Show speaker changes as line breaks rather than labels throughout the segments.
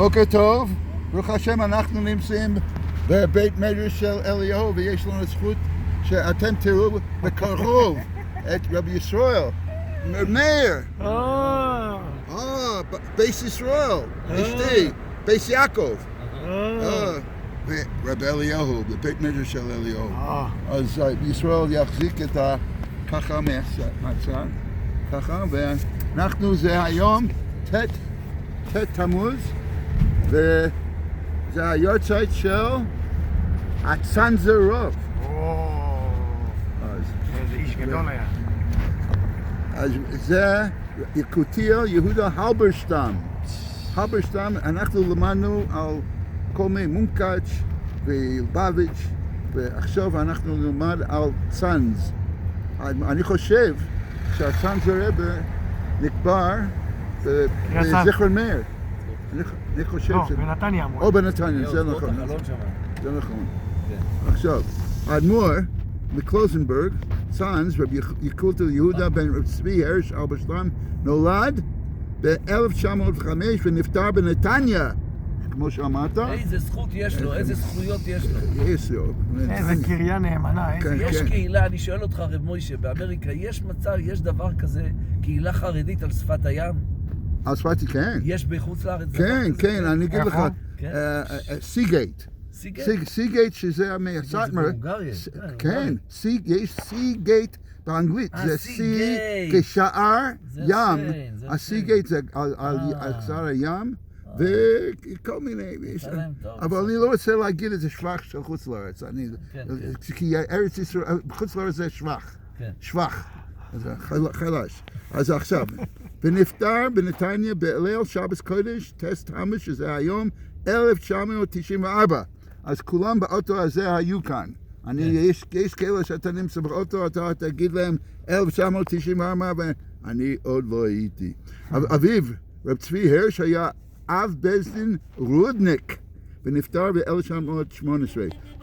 בוקר טוב, ברוך השם אנחנו נמצאים בבית מדרש של אליהו ויש לנו זכות שאתם תראו בקרוב את רבי ישראל, מאיר, בייס ישראל, אשתי, בייס יעקב, ורבי אליהו, בבית מדרש של אליהו. אז ישראל יחזיק את ככה מהצד, ככה, ואנחנו זה היום ט' תמוז, וזה היורצייט של הצנזרוב.
איזה איש גדול היה.
אז זה יקותיאל יהודה הלברשטם. הלברשטם, אנחנו למדנו על כל מיני מונקאץ' וילבביץ', ועכשיו אנחנו נלמד על צנז. אני חושב שהצנז רבה נקבר בזיכרון מאיר. אני חושב
לא, בנתניה אמרו.
או בנתניה, זה נכון. זה נכון. עכשיו, האדמו"ר מקלוזנברג, צאנז, רבי יקותיאל יהודה בן רב צבי הרש הלברשטם, נולד ב-1905 ונפטר בנתניה, כמו שאמרת.
איזה זכות יש לו, איזה זכויות יש לו.
יש לו.
איזה קריה נאמנה,
יש קהילה, אני שואל אותך רב מוישה, באמריקה יש מצב, יש דבר כזה, קהילה חרדית על שפת הים?
על שפת, כן.
יש בחוץ לארץ?
כן, אני אגיד לך, סיגייט. סיגייט שזה מהסאטמר. כן, יש סיגייט באנגלית, זה סי כשער ים, הסיגייט זה על קצר הים, וכל מיני, אבל אני לא רוצה להגיד את זה שבח של חוץ לארץ, כי ארץ ישראל, חוץ לארץ זה שבח, חלש. אז עכשיו, ונפטר בנתניה בליל שבס קודש, טס תמוז, שזה היום 1994. אז כולם באוטו הזה היו כאן. יש כאלה שאתה נמצא באוטו, אתה תגיד להם 1994, ואני עוד לא הייתי. אביו, רב צבי הרש, היה אב בית דין רודניק, ונפטר ב-1918.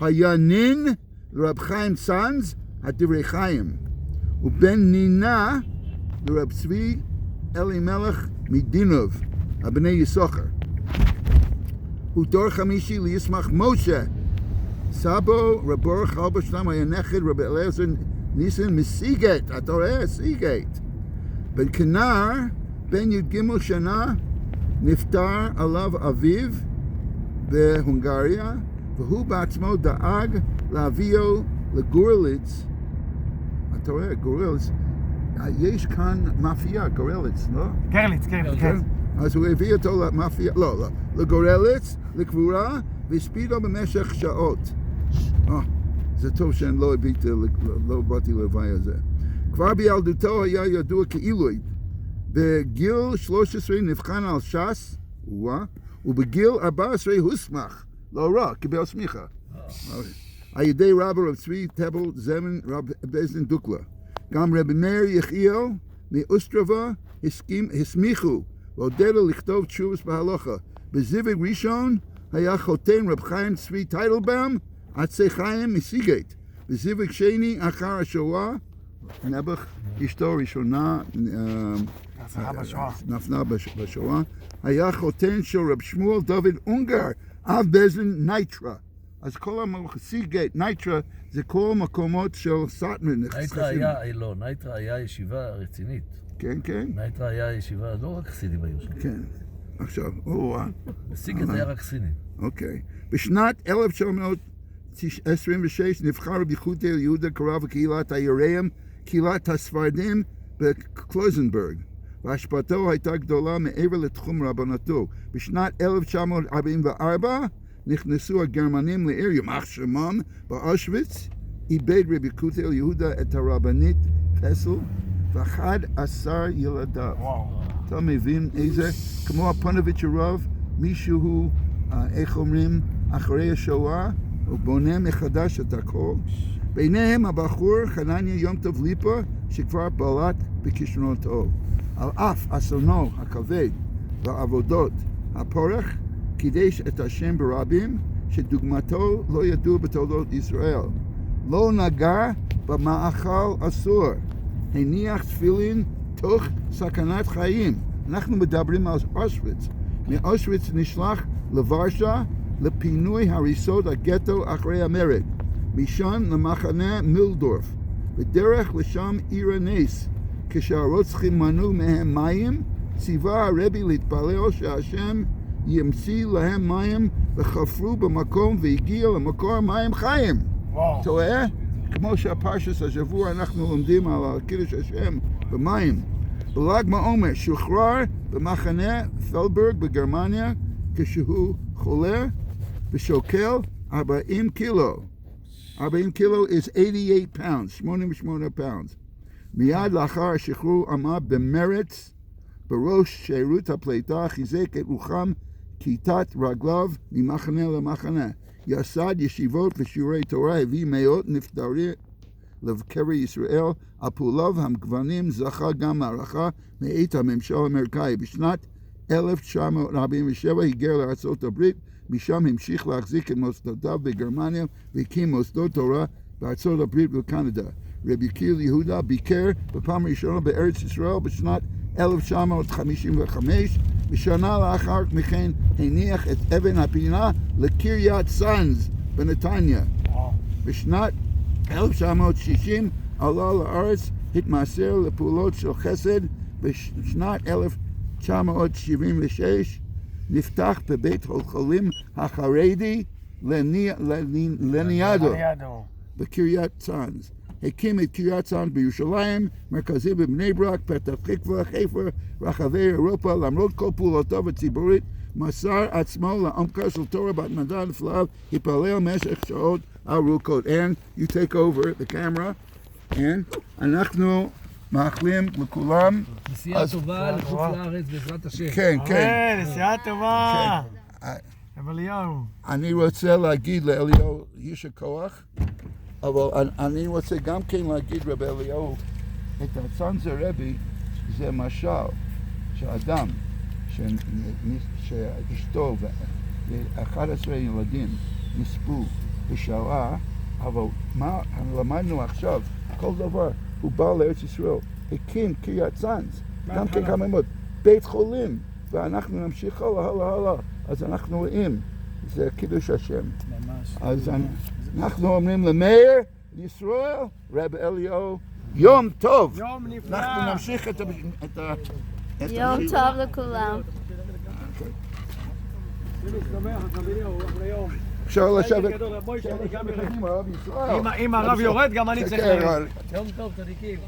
היה נין לרב חיים צאנז, הדברי חיים, ובן נינה לרב צבי אלימלך מדינוב, הבני יששכר. הוא דור חמישי לישמח משה. סבו רב בורך הלברשטם היה נכד רב אליעזר ניסן מסיגייט, אתה רואה? סיגייט. בן כנר, בן י"ג שנה, נפטר עליו אביו בהונגריה, והוא בעצמו דאג להביאו לגורליץ. אתה רואה, גורליץ, יש כאן מאפייה, גורליץ, לא?
גרליץ, כן.
אז הוא הביא אותו למאפייה, לא, לגורליץ, לקבורה, והספידו במשך שעות. זה טוב שאני לא באתי להווי הזה. כבר בילדותו היה ידוע כעילוי. בגיל 13 נבחן על ש"ס, ובגיל 14 הוסמך, לא רע, קיבל סמיכה. על ידי רב צבי טבל זמן רב בית דין דוקלה. גם רבי מאיר יחיאל מאוסטרבה הסמיכו ועודדו לכתוב תשובס בהלכה. בזיווג ראשון היה חותן רב חיים צבי טייטלבאום עצי חיים מסיגייט. בזיווג שני אחר השואה, נבח אשתו ראשונה נפנה בשואה, היה חותן של רב שמואל דוד אונגר, אב בית דין נייטרה. אז כל סיגייט, נייטרה, זה כל מקומות של סאטמר
נייטרה היה ישיבה רצינית.
כן.
נייטרה היה ישיבה, לא רק חסידים היו שם.
כן. עכשיו,
סיגייט היה רק חסידים.
אוקיי. בשנת 1926 נבחר רבי יקותיאל יהודה כרב קהילת היראים, קהילת הספרדים בקלוזנברג. והשפעתו הייתה גדולה מעבר לתחום רבנתו. בשנת 1944 נכנסו הגרמנים לעיר ימח שמם באושוויץ, איבד רבי יקותיאל יהודה את הרבנית פסל ו11 ילדיו. אתה מבין איזה, כמו הפונוביץ' הרב, מישהו, איך אומרים, אחרי השואה, הוא בונה מחדש את הכל. ביניהם הבחור חנניה יום טוב ליפה, שכבר בלט בכישרונותו. על אף אסונו הכבד והעבודות הפורח, קידש את השם ברבים, שדוגמתו לא ידעו בתולדות ישראל. לא נגע במאכל אסור, הניח תפילין תוך סכנת חיים. אנחנו מדברים על אושוויץ, מאושוויץ נשלח לוורשה לפינוי הריסות הגטו אחרי המרד. משם למחנה מילדורף. בדרך לשם עיר הנס. כשהרוצחים מנעו מהם מים, ציווה הרבי להתפלל שהשם ימציא להם מים וחפרו במקום והגיע למקור מים חיים. אתה רואה? כמו שהפרשס השבוע אנחנו לומדים על קידוש השם במים. בל"ג בעומר שוחרר במחנה פלברג בגרמניה כשהוא חולה ושוקל 40 קילו. 40 קילו is 88 pounds, 88 pounds. מיד לאחר השחרור עמד במרץ בראש שירות הפליטה, חיזק את רוחם כיתת רגליו ממחנה למחנה. יסד ישיבות ושיעורי תורה, הביא מאות נפטרים לקבר ישראל. על פעוליו המגוונים זכה גם מערכה מאת הממשל האמריקאי. בשנת 1947 היגר לארצות הברית, משם המשיך להחזיק את מוסדותיו בגרמניה והקים מוסדות תורה בארצות הברית ובקנדה. רבי קיל יהודה ביקר בפעם הראשונה בארץ ישראל בשנת 1955, ושנה לאחר מכן הניח את אבן הפינה לקריית צאנז בנתניה. בשנת 1960 עלה לארץ, התמסר לפעולות של חסד. בשנת 1976 נפתח בבית החולים החרדי לניאדו בקריית צאנז. הקים את קריית צאנז בירושלים, מרכזי בבני ברק, פתח תקווה, חיפה, רחבי אירופה. למרות כל פעולותיו הציבורית, מסר עצמו לעומקה של תורה בהתמדה נפלאה, התפלל במשך שעות ארוכות. And you take over the camera, and אנחנו מאחלים לכולם
נסיעה טובה לחוץ לארץ בעזרת השם.
כן, כן.
נסיעה טובה. אליהו.
אני רוצה להגיד לאליהו איש הכוח, אבל אני רוצה גם כן להגיד רבי אליהו, את הצאנז הרבי זה משל שאדם שאשתו ו11 ילדים נספו בשואה, אבל מה למדנו עכשיו? כל דבר הוא בא לארץ ישראל, הקים קריית צאנז, גם כן כמה מאוד, בית חולים, ואנחנו נמשיך הלאה. אז אנחנו רואים, זה קידוש השם. ממש. אז אנחנו אומרים למאיר ישראל, רבי אליהו, יום טוב.
יום נפלא.
אנחנו נמשיך את
יום טוב לכולם.
אפשר לשבת.
אם הרב יורד, גם אני צריך לרדת.
יום טוב, צדיקים.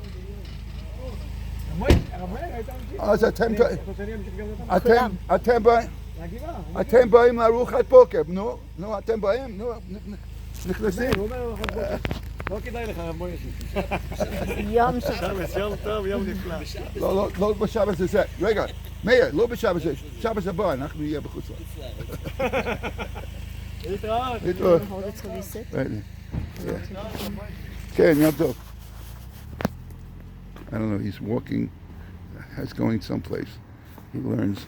אז אתם באים לארוחת בוקר, נו, אתם באים, נכנסים.
לא כדאי לך, רב מוישה.
יום שבת.
יום טוב, יום נפלא.
לא בשבת הזה. רגע, מאיר, לא בשבת הזה. שבת הבא, אנחנו נהיה בחוץ לארץ.
להתראות.
כן, יום טוב. I don't know, he's walking, he's going someplace. He learns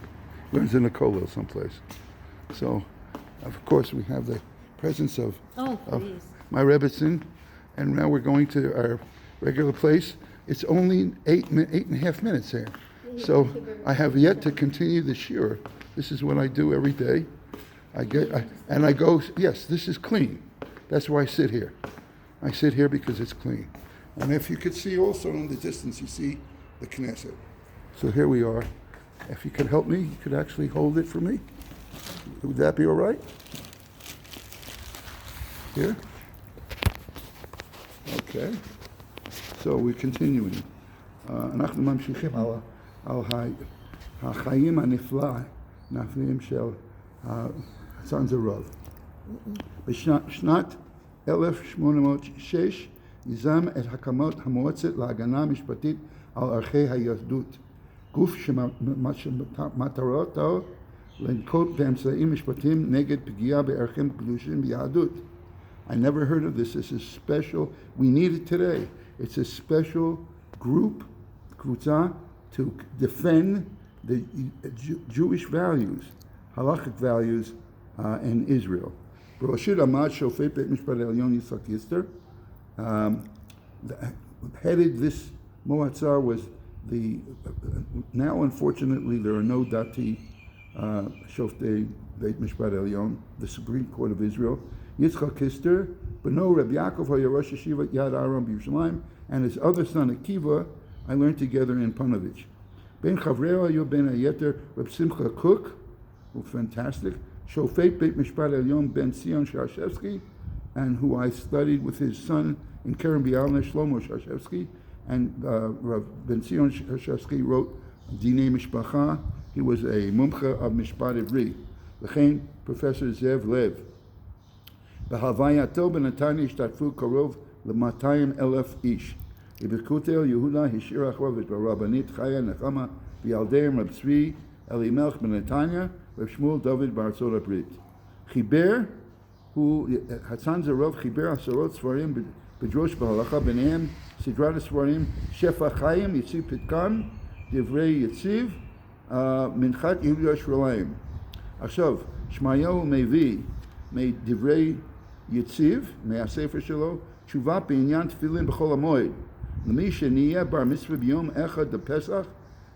in a kollel someplace. So, of course, we have the presence of my Rebbetzin, and now we're going to our regular place. It's only 8.5 minutes here. So I have yet to continue the shiur. This is what I do every day. I go, yes, this is clean. That's why I sit here. I sit here because it's clean. And if you could see also in the distance, you see the Knesset. So here we are. If you could help me, you could actually hold it for me. Would that be all right? Here? Okay. So we're continuing. אנחנו ממשיכים על החיים הנפלאים של הצאנז הרב. בשנת 1806 יזם את הקמת המועצת להגנה משפטית על ערכי היהדות, גוף שמטרתו לנקוט באמצעים משפטיים נגד פגיעה בערכים קדושים ביהדות. I never heard of this. This is special. We need it today. It's a special group, קבוצה, to defend the Jewish values, halachic values in Israel. בראשית עמד שופט בית משפט העליון יצחק יסטר. Headed this moatzar was the, now unfortunately there are no dati Shoftei Beit Mishpat Elyon, the Supreme Court of Israel. Yitzchak Kister, Beno Reb Yaakov HaYarosh Yeshiva Yad Aram B'Yerushalayim, and his other son Akiva, I learned together in Panovich. Ben Chavreo Ayu Ben Ayeter Reb Simcha Cook, fantastic. Shofet Beit Mishpat Elyon Ben Sion Sharshevsky, and who I studied with his son in Kerem Bialna, Shlomo Sharshevsky, and Rav Ben Sion Sharshevsky wrote Dinei Mishpacha. He was a mumcha of Mishpat Ivri. V'chein Professor Zev Lev. B'havayato b'Natanya ishtatfu karov ל-200,000 איש. בברכותיו יהודה השאיר אחריו את הרבנית חיה נחמה וילדיהם רב צבי אלימלך בנתניה רב שמואל דוד בארצות הברית. חיבר, הצאן זרוב חיבר עשרות ספרים בדרוש בהלכה, ביניהם סדרת הספרים שפע חיים, יציב פתקן, דברי יציב, מנחת יהודי ירושלים. עכשיו, שמעיהו מביא מדברי יציב, מהספר שלו, תשובה בעניין תפילין בכל המועד. למי שנהיה בר מצווה ביום אחד בפסח,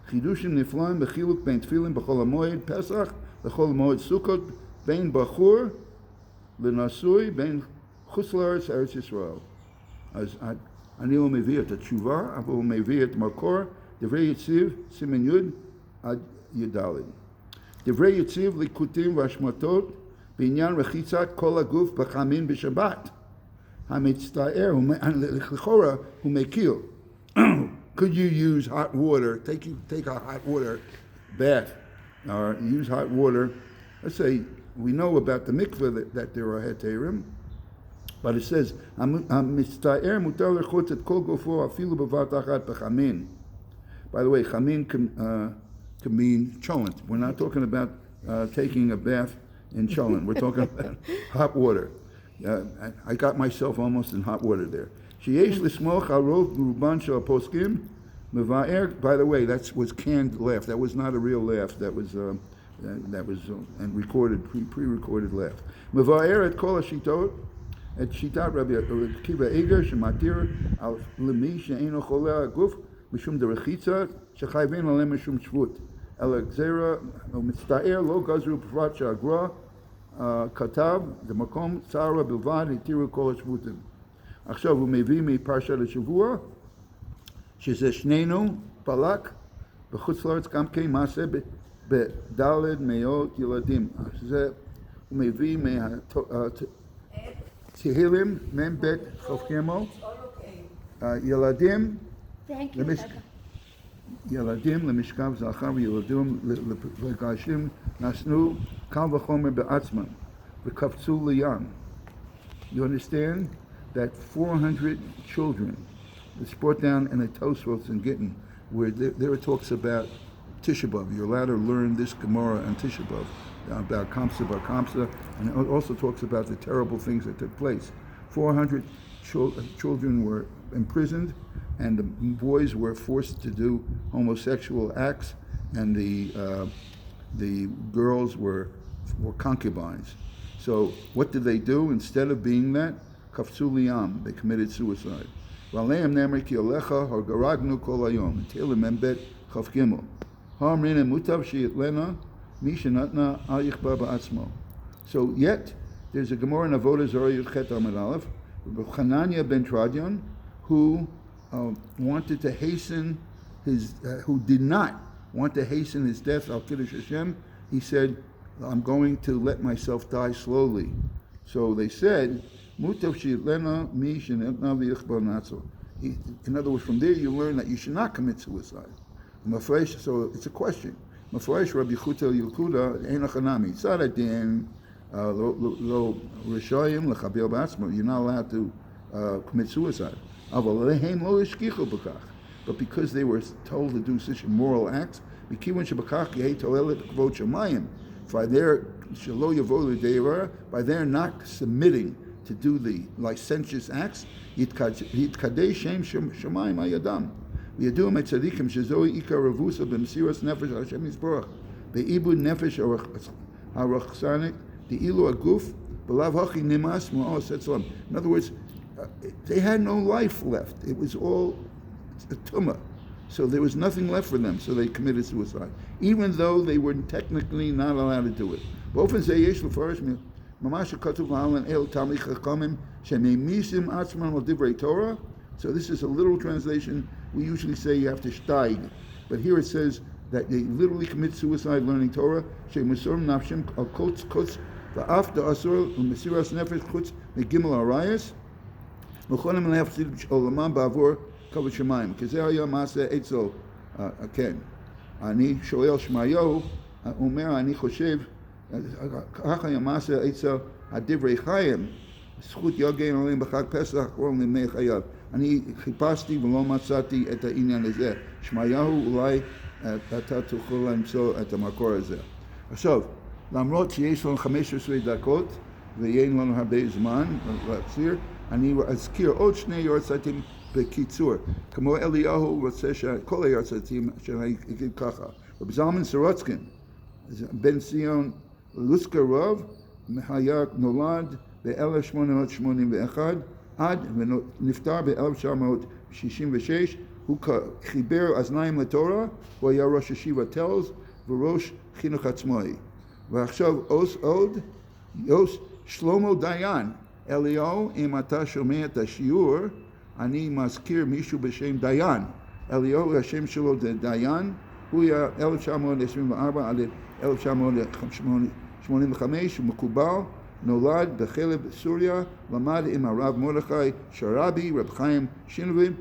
חידושים נפלאים בחילוק בין תפילין בכל המועד פסח לכל המועד סוכות, בין בחור לנשוי, בין חוץ לארץ, ארץ ישראל. אז אני לא מביא את התשובה, אבל הוא מביא את מקור, דברי יציב, סימן י' עד י"ד. דברי יציב ליקוטים והשמטות בעניין רחיצת כל הגוף בחמין בשבת. המצטער, לכאורה, הוא מקיל. Could you use hot water, take a hot water bath, or use hot water? Let's say, we know about the mikveh that there are heterim, but it says, המצטער מותר לרחוץ את כל גופו אפילו בבת אחת בחמין. By the way, chamin can mean cholent. We're not talking about taking a bath in cholent. We're talking about hot water. I got myself almost in hot water there. Sheyesh l'smoch al rov ruban shel poskim mevaer. By the way, that was canned laugh. That was not a real laugh. That was and recorded, pre-recorded laugh. Mevaer et kol hashitot et shitat Rabbi Akiva Eger shematir al lemi she'eino choleh aguf mishum derechitza shechayven alem mishum shvut. El gzera u'mitztaer lo gazru prat she'agra כתב, זה מקום צערה בלבד, התירו כל השבותים. עכשיו הוא מביא מפרשת השבוע, שזה שנינו, בלק, בחוץ לארץ גם כן מעשה בדלת מאות ילדים. זה הוא מביא מהתהילים, מ"ב כ"ג, ילדים למשכב זכר וילדים לגרשים נשאו קל וחומר בעצמם וקפצו לים. You understand that 400 children, it's brought down in the Tosfos in Gittin, where there it talks about Tisha B'Av. You're allowed to learn this Gemara on Tisha B'Av, about Kamsa Bar Kamsa, and it also talks about the terrible things that took place. 400 children were imprisoned, and the boys were forced to do homosexual acts, and the girls were concubines. So what did they do? Instead of being that, kafzu liyam, they committed suicide. V'aleim nemer ki alecha hargaragnu kol hayom. Tehillim membet chaf gimel. Ha'amrina mutav sheyitlena mi shenatna al yichba ba'atzmo. So yet there's a Gemara in Avodah Zarah Yudchet Amud Aleph, Hanania ben Tradion, who wanted to hasten his, who did not want to hasten his death al Kiddush Hashem. He said, I'm going to let myself die slowly. So they said, Mutav sheyitlena mi shenatna v'yichba natzo. In other words, from there you learn that you should not commit suicide. So it's a question. Mafresh Rabbi Chuta Yilkuda ein achanami. Tzadadin lo rishayim lechabel b'atzmo. You're not allowed to commit suicide. But because they were told to do such immoral acts, by their not submitting to do the licentious acts, וידוע מצדיקים שזוהי עיקר רבוסה במסירות נפש על השם יזברך, בעיבוד נפש הרחסנית, דאילו הגוף, בלאו הכי נמאס מאוס אצלם. In other words, they had no life left. It was all a tumah. So there was nothing left for them, so they committed suicide, even though they were technically not allowed to do it. באופן זה יש לפרש ממש שכתוב לעלן אל תלמיד חכמים שממיסים עצמם על דברי תורה. So this is a literal translation. We usually say you have to steig, but here it says that they literally commit suicide learning Torah. שמסורים נפשם על קוץ ואף דאסור ומסירת נפש חוץ מגימל הרייס וכולם להפסיד עולמם בעבור כבוד שמיים, כי זה היה מעשה אצל, כן. אני שואל שמעיהו, הוא אומר, אני חושב, ככה היה מעשה אצל הדברי חיים, זכות יגן עליהם בחג פסח, קוראים לימי חייו. אני חיפשתי ולא מצאתי את העניין הזה. שמעיהו, אולי אתה תוכל למצוא את המקור הזה. עכשיו, למרות שיש לנו 15 דקות, ואין לנו הרבה זמן להחזיר, אני אזכיר עוד שני יורצייטים בקיצור. כמו אליהו רוצה שכל היורצייטים שאני אגיד ככה. רבי זלמן סורוצקין, בן ציון לוסקרוב, היה נולד ב-1881 עד ונפטר ב-1966. הוא חיבר אזניים לתורה, הוא היה ראש ישיבת טלז וראש חינוך עצמאי. ועכשיו עוד שלמה דיין. אליהו, אם אתה שומע את השיעור, אני מזכיר מישהו בשם דיין. אליהו, השם שלו זה דיין, הוא היה 1924 עד 1985, הוא מקובל, נולד בחלב סוריה, למד עם הרב מרדכי שרבי, רב חיים שינובים,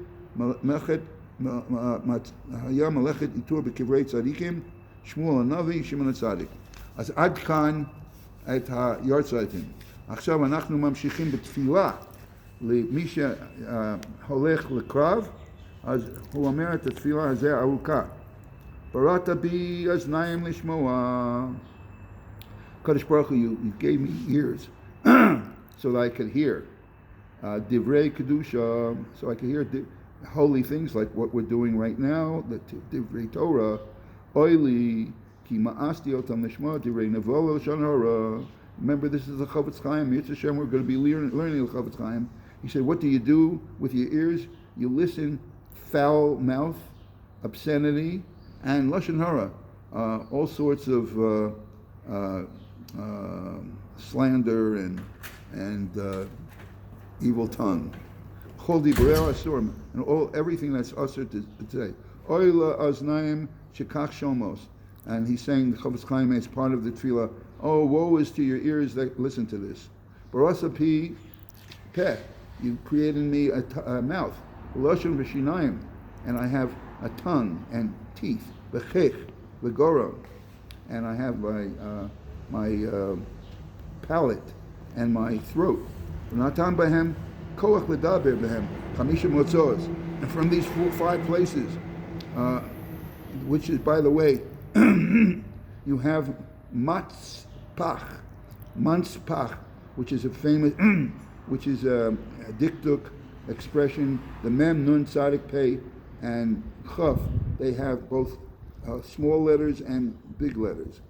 היה מלאכת איתור בקברי צדיקים, שמואל הנביא, שמעון הצדיק. אז עד כאן את היורצייטים. עכשיו אנחנו ממשיכים בתפילה למי שהולך לקרב, אז הוא אומר את התפילה הזה ארוכה. בראת בי אזניים לשמוע. Kadosh Baruch Hu, you gave me ears so that I could hear. Divrei Kedusha, so I could hear holy things like what we're doing right now, the Divrei Torah. Oili, ki ma'asti otam lishma, Divrei Nevoah Lashon Hara. Remember, this is the Chavetz Chaim. Yitz Hashem, we're going to be learning the Chavetz Chaim. He said, what do you do with your ears? You listen, foul mouth, obscenity, and Lashon Hara. All sorts of slander and evil tongue. Chol divrei asur, and everything that's usher to say. Oila aznaim shekach shomos. And he's saying the Chavetz Chaim is part of the tefillah. Oh, woe is to your ears that listen to this. Barasa pi peh, you created me a mouth. Lashon v'shinayim, and I have a tongue and teeth. V'chech, v'goram, and I have my palate and my throat. V'natan b'hem koach l'daber b'hem chamisha motzos. And from these 5 places, which is, by the way, you have matzpach, which is a famous, which is a diktuk expression. The mem, nun, tzadik, pei, and chaf, they have both small letters and big letters.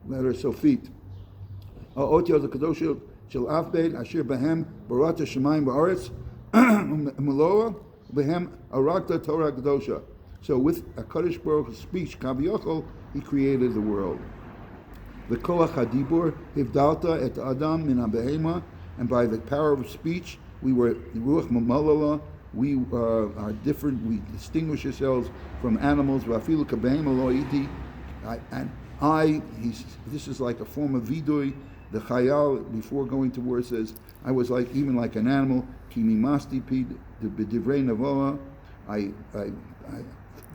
Letter sofit. Otiyot HaKadosh shel Avbed asher behem barat hashemayim ba'aretz meloa behem arakta Torah Kedosha. So with a Kadosh Baruch Hu's speech, Kaviyachol, he created the world. The Koach HaDibur hivdalta et Adam min HaBehema, and by the power of speech, we were Ruach Mamalala, we are different, we distinguish ourselves from animals. Vafilu Kabehema lo iti, and this is like a form of vidui. The Chayal, before going to war, says, I was even like an animal. Ki mimasti pi b'divrei nevoah, I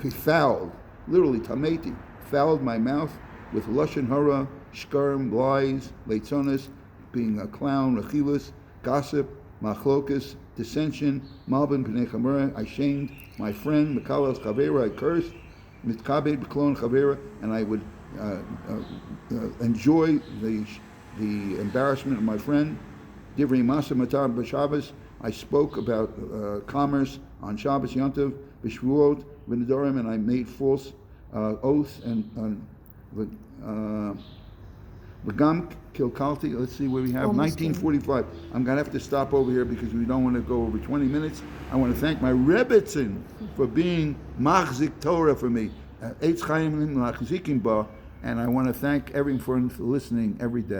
fouled, literally tameti, fouled my mouth with lashon hara, shkarim, lies, leitzonis, being a clown, achilas, gossip, machlokas, dissension, malbin pnei chamera, I shamed my friend, mekalas chavera, I cursed, mitkabed b'klon chavera, and I would enjoy the embarrassment of my friend. Divrei masa matar b'Shabbos, I spoke about commerce on Shabbos Yontiv, b'Shvuot, v'Nedarim, and I made false oaths and Begam Kilkalti, let's see where we have,
Almost
1945. I'm going to have to stop over here because we don't want to go over 20 minutes. I want to thank my Rebbetzin for being Machzik Torah for me. Eitz Chaim Lachzikim Ba, and I want to thank everyone for listening every day.